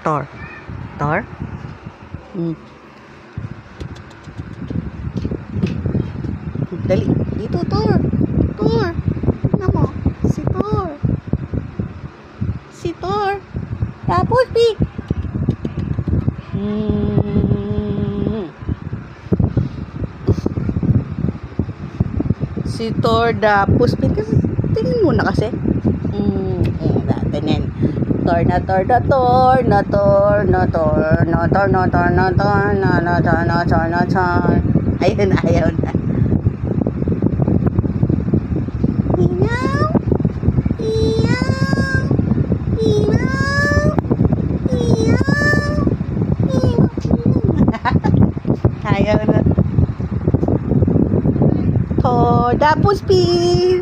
Tor. Tor? Dali. Dito, Tor. Tor. Tignan mo. Si Tor. Si Tor. Tapos, Pig. Si Tor Dapos Pig. Tingin muna kasi. Natin. Tor na Tor na Tor na Tor na Tor na Tor na Tor na Tor na na Tor na Tor na Tor. Ayun, ayaw na. Iyaw. Iyaw. Iyaw. Iyaw. Ayaw na. Tor Dapos Pig.